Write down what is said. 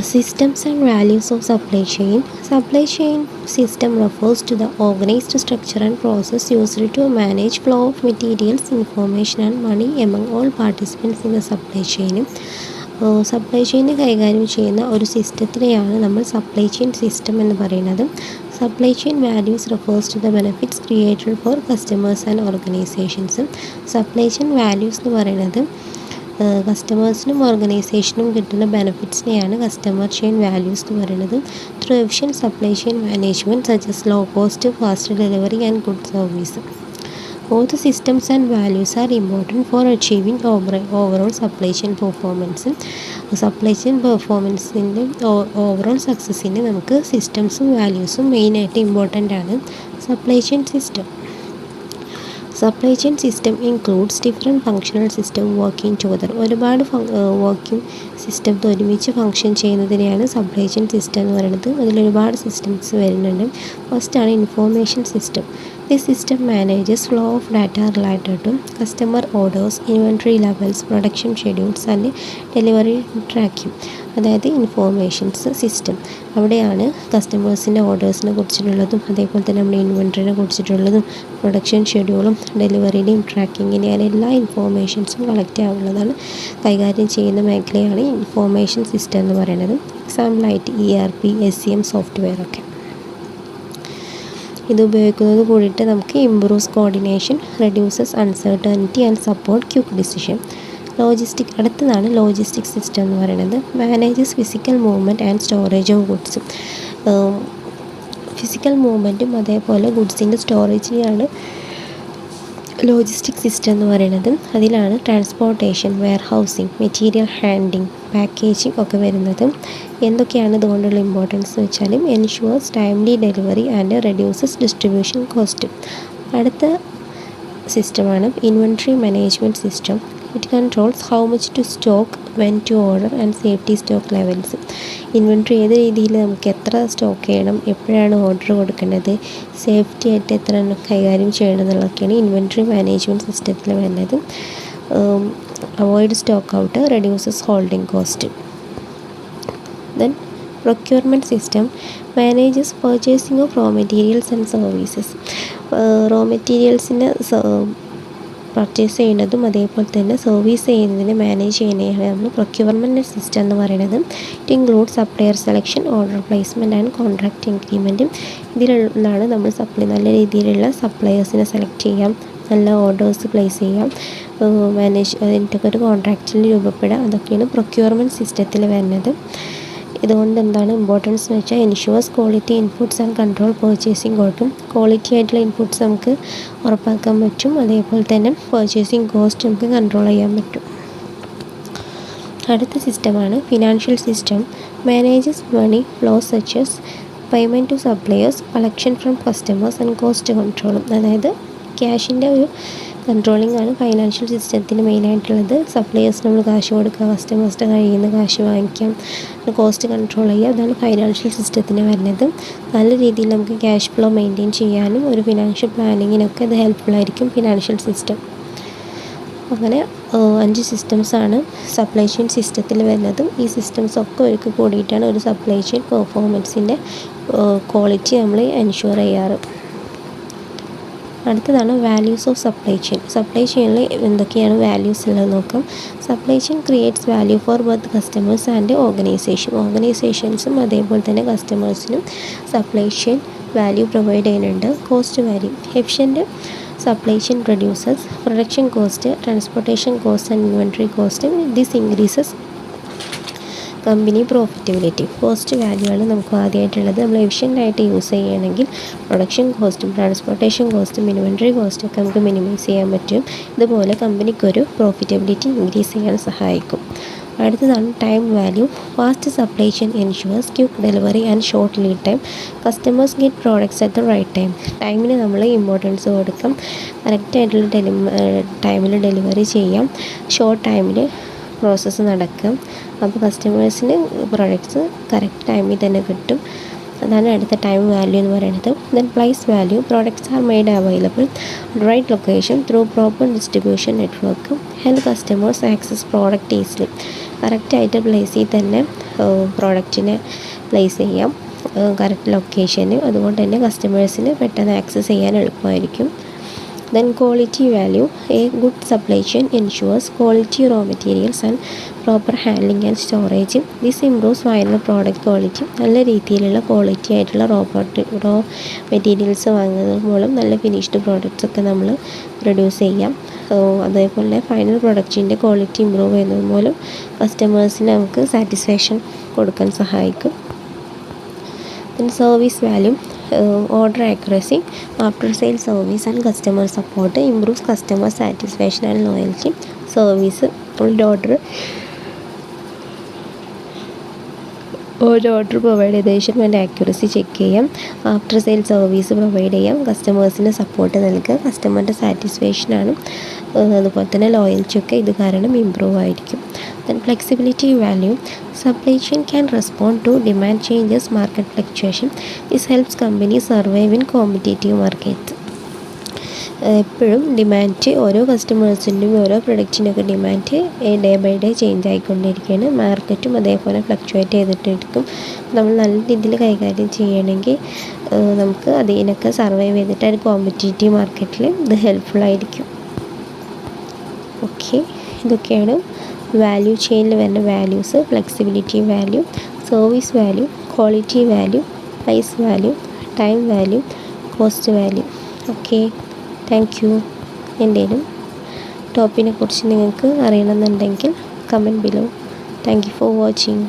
Systems and values of supply chain. Supply chain system refers to the organized structure and process used to manage flow of materials, information and money among all participants in the supply chain. Supply chain കൈകാര്യം ചെയ്യുന്ന ഒരു സിസ്റ്റത്തിനെയാണ് നമ്മൾ supply chain system എന്ന് പറയുന്നത്. Supply chain values refers to the benefits created for customers and organizations. Supply chain values എന്ന് പറയുന്നത് കസ്റ്റമേഴ്സിനും ഓർഗനൈസേഷനും കിട്ടുന്ന ബെനിഫിറ്റ്സിനെയാണ് കസ്റ്റമർ ചെയിൻ വാല്യൂസ് എന്ന് പറയുന്നത്. Through efficient supply chain management such as low cost, fast delivery and good service. Both systems and values are important for achieving overall supply chain performance. Supply chain പെർഫോമൻസിൻ്റെ overall സക്സസ്സിന് നമുക്ക് സിസ്റ്റംസും വാല്യൂസും മെയിനായിട്ട് important ആണ്. Supply chain system. Supply chain system includes different functional system working together. ഒരുപാട് working systems ഒരുമിച്ച് function ചെയ്യുന്നതിനെയാണ് സപ്ലൈ ചെയിൻ സിസ്റ്റം എന്ന് പറയുന്നത്. അതിലൊരുപാട് സിസ്റ്റംസ് വരുന്നുണ്ട്. ഫസ്റ്റാണ് information system. This system manages flow of data related to customer orders, inventory levels, production schedules and delivery tracking. അതായത് informations system. അവിടെയാണ് കസ്റ്റമേഴ്സിൻ്റെ ഓർഡേഴ്സിനെ കുറിച്ചിട്ടുള്ളതും അതേപോലെ തന്നെ നമ്മുടെ ഇൻവെൻട്രീനെ കുറിച്ചിട്ടുള്ളതും പ്രൊഡക്ഷൻ ഷെഡ്യൂളും ഡെലിവറിയുടെയും ട്രാക്കിങ്ങിൻ്റെ അങ്ങനെ എല്ലാ ഇൻഫോർമേഷൻസും കളക്ട് ആവുന്നതാണ് കൈകാര്യം ചെയ്യുന്ന മേഖലയാണ് ഇൻഫോർമേഷൻ സിസ്റ്റം എന്ന് പറയുന്നത്. എക്സാമ്പിളായിട്ട് ERP, SCM സോഫ്റ്റ്വെയർ ഒക്കെ. ഇത് ഉപയോഗിക്കുന്നത് കൂടിയിട്ട് നമുക്ക് improves coordination, reduces uncertainty and support quick decision. അടുത്തതാണ് ലോജിസ്റ്റിക് സിസ്റ്റം എന്ന് പറയുന്നത്. Manages physical movement and storage of goods. Physical മൂവ്മെൻറ്റും അതേപോലെ ഗുഡ്സിൻ്റെ സ്റ്റോറേജിനെയാണ് ലോജിസ്റ്റിക് സിസ്റ്റം എന്ന് പറയുന്നത്. അതിലാണ് transportation, warehousing, material handling, packaging ഒക്കെ വരുന്നത്. എന്തൊക്കെയാണ് ഇതുകൊണ്ടുള്ള ഇമ്പോർട്ടൻസ് എന്ന് വെച്ചാൽ ensures timely delivery and reduces distribution cost. അടുത്ത സിസ്റ്റമാണ് inventory management system. It controls how much to stock, when to order and safety stock levels. Inventory ഏത് രീതിയിൽ നമുക്ക് എത്ര സ്റ്റോക്ക് ചെയ്യണം, എപ്പോഴാണ് ഓർഡർ കൊടുക്കേണ്ടത്, സേഫ്റ്റി ആയിട്ട് എത്ര കൈകാര്യം ചെയ്യണം എന്നുള്ളതൊക്കെയാണ് ഇൻവെൻട്രി മാനേജ്മെൻറ്റ് സിസ്റ്റത്തിൽ വരുന്നത്. Avoid stock out, reduces holding cost. Then procurement system manages purchasing of raw materials and services. Raw മെറ്റീരിയൽസിന് പർച്ചേസ് ചെയ്യുന്നതും അതേപോലെ തന്നെ സർവീസ് ചെയ്യുന്നതിന് മാനേജ് ചെയ്യുന്നതാണ് നമ്മൾ പ്രൊക്യൂർമെൻറ്റ് സിസ്റ്റം എന്ന് പറയുന്നത്. It include supplier selection, order placement and contract എഗ്രിമെൻറ്റും. ഇതിലാണ് നമ്മൾ നല്ല രീതിയിലുള്ള സപ്ലയേഴ്സിനെ സെലക്ട് ചെയ്യാം, നല്ല ഓർഡേഴ്സ് പ്ലേസ് ചെയ്യാം, അതിൻ്റെയൊക്കെ ഒരു കോൺട്രാക്റ്റിൽ രൂപപ്പെടുക. അതൊക്കെയാണ് പ്രൊക്യൂർമെൻറ്റ് സിസ്റ്റത്തിൽ വരുന്നത്. ഇതുകൊണ്ട് എന്താണ് ഇമ്പോർട്ടൻസ് എന്ന് വെച്ചാൽ ensures quality inputs and control purchasing കോസ്റ്റും. ക്വാളിറ്റി ആയിട്ടുള്ള ഇൻപുട്സ് നമുക്ക് ഉറപ്പാക്കാൻ പറ്റും, അതേപോലെ തന്നെ പർച്ചേസിംഗ് കോസ്റ്റ് നമുക്ക് കൺട്രോൾ ചെയ്യാൻ പറ്റും. അടുത്ത സിസ്റ്റമാണ് financial system. Manages money flows such as payment to suppliers, collection from customers and cost കൺട്രോളും. അതായത് ക്യാഷിൻ്റെ ഒരു കൺട്രോളിംഗ് ആണ് ഫൈനാൻഷ്യൽ സിസ്റ്റത്തിന് മെയിനായിട്ടുള്ളത്. സപ്ലയേഴ്സിന് നമ്മൾ കാശ് കൊടുക്കുക, കസ്റ്റമേഴ്സിൻ്റെ കയ്യിൽ നിന്ന് കാശ് വാങ്ങിക്കാം, കോസ്റ്റ് കൺട്രോൾ ചെയ്യുക. അതാണ് ഫൈനാൻഷ്യൽ സിസ്റ്റത്തിന് വരുന്നത്. നല്ല രീതിയിൽ നമുക്ക് ക്യാഷ് ഫ്ലോ മെയിൻറ്റെയിൻ ചെയ്യാനും ഒരു ഫിനാൻഷ്യൽ പ്ലാനിങ്ങിനൊക്കെ ഇത് ഹെൽപ്ഫുള്ളായിരിക്കും ഫിനാൻഷ്യൽ സിസ്റ്റം. അങ്ങനെ 5 സിസ്റ്റംസാണ് സപ്ലൈ ചെയിൻ സിസ്റ്റത്തിൽ വരുന്നത്. ഈ സിസ്റ്റംസൊക്കെ ഒരുക്കി കൂടിയിട്ടാണ് ഒരു സപ്ലൈ ചെയിൻ പെർഫോമൻസിൻ്റെ ക്വാളിറ്റി നമ്മൾ എൻഷുർ ചെയ്യാറ്. അടുത്തതാണ് values of supply chain. Supply ചെയിനിൽ എന്തൊക്കെയാണ് വാല്യൂസ് ഉള്ളത് നോക്കാം. Supply chain creates value for both customers and ഓർഗനൈസേഷൻസും അതേപോലെ തന്നെ കസ്റ്റമേഴ്സിനും സപ്ലൈ ചെയിൻ വാല്യൂ പ്രൊവൈഡ് ചെയ്യുന്നുണ്ട്. Cost value. Efficient supply chain reduces production cost, transportation cost and inventory cost. This increases company profitability. Cost value ആണ് നമുക്ക് ആദ്യമായിട്ടുള്ളത്. നമ്മൾ എഫിഷ്യൻ്റായിട്ട് യൂസ് ചെയ്യുകയാണെങ്കിൽ പ്രൊഡക്ഷൻ കോസ്റ്റും ട്രാൻസ്പോർട്ടേഷൻ കോസ്റ്റും ഇൻവെൻട്രി കോസ്റ്റും ഒക്കെ നമുക്ക് മിനിമൈസ് ചെയ്യാൻ പറ്റും. ഇതുപോലെ കമ്പനിക്കൊരു പ്രോഫിറ്റബിലിറ്റി ഇൻക്രീസ് ചെയ്യാൻ സഹായിക്കും. അടുത്തതാണ് time value. Fast supply chain ensures quick delivery and short lead time. Customers get products at the right time. ടൈമിന് നമ്മൾ ഇമ്പോർട്ടൻസ് കൊടുക്കാം. കറക്റ്റായിട്ടുള്ള ടൈമിൽ ഡെലിവറി ചെയ്യാം. ഷോർട്ട് ടൈമിൽ പ്രോസസ്സ് നടക്കും. അപ്പോൾ കസ്റ്റമേഴ്സിന് പ്രൊഡക്ട്സ് കറക്റ്റ് ടൈമിൽ തന്നെ കിട്ടും. അതാണ് അടുത്ത ടൈം വാല്യൂ എന്ന് പറയുന്നത്. Then place value. Products are made available right location through proper distribution network. Help customers access product easily. കറക്റ്റായിട്ട് പ്ലേസിൽ തന്നെ പ്രോഡക്റ്റിനെ പ്ലേസ് ചെയ്യാം കറക്റ്റ് ലൊക്കേഷന്. അതുകൊണ്ട് തന്നെ കസ്റ്റമേഴ്സിന് പെട്ടെന്ന് ആക്സസ് ചെയ്യാൻ എളുപ്പമായിരിക്കും. Then quality value. A good supply chain ensures quality raw materials and proper handling and storage. This improves final product quality. നല്ല രീതിയിലുള്ള ക്വാളിറ്റി ആയിട്ടുള്ള റോ മെറ്റീരിയൽസ് വാങ്ങുന്നത് മൂലം നല്ല ഫിനിഷ്ഡ് പ്രോഡക്റ്റ്സ് ഒക്കെ നമ്മൾ പ്രൊഡ്യൂസ് ചെയ്യാം. അതേപോലെ ഫൈനൽ പ്രൊഡക്റ്റിൻ്റെ ക്വാളിറ്റി ഇമ്പ്രൂവ് ചെയ്യുന്നത് മൂലം കസ്റ്റമേഴ്സിന് നമുക്ക് സാറ്റിസ്ഫാക്ഷൻ കൊടുക്കാൻ സഹായിക്കും. Then service value. Order accuracy. After sale service and customer support improves customer satisfaction and loyalty. Service order provide ചെയ്ത ശേഷം അതിൻ്റെ ആക്യുറസി ചെക്ക് ചെയ്യാം. ആഫ്റ്റർ സെയിൽ സർവീസ് പ്രൊവൈഡ് ചെയ്യാം. കസ്റ്റമേഴ്സിന് സപ്പോർട്ട് നൽകുക. കസ്റ്റമറിൻ്റെ സാറ്റിസ്ഫാക്ഷനാണ് അതുപോലെ തന്നെ ലോയൽറ്റി ഒക്കെ ഇത് കാരണം ഇമ്പ്രൂവ് ആയിരിക്കും. Then flexibility value. Supply chain can respond to demand changes, market fluctuation. This helps companies survive in competitive markets. എപ്പോഴും ഡിമാൻഡ് ഓരോ കസ്റ്റമേഴ്സിൻ്റെയും ഓരോ പ്രൊഡക്റ്റിൻ്റെയൊക്കെ demand day by day change ആയിക്കൊണ്ടിരിക്കുകയാണ്. മാർക്കറ്റും അതേപോലെ ഫ്ലക്ച്വേറ്റ് ചെയ്തിട്ടിരിക്കും. നമ്മൾ നല്ല രീതിയിൽ കൈകാര്യം ചെയ്യണമെങ്കിൽ നമുക്ക് അതിനൊക്കെ സർവൈവ് ചെയ്തിട്ട് ഒരു കോമ്പറ്റീറ്റീവ് മാർക്കറ്റിൽ ഇത് ഹെൽപ്ഫുള്ളായിരിക്കും. ഓക്കെ, ഇതൊക്കെയാണ് വാല്യൂ ചെയിനിൽ വരുന്ന values. Flexibility value, service value, quality value, price value, time value, cost value. Okay, thank you. എന്തെങ്കിലും ടോപ്പിനെ കുറിച്ച് നിങ്ങൾക്ക് അറിയണമെന്നുണ്ടെങ്കിൽ comment below. Thank you for watching.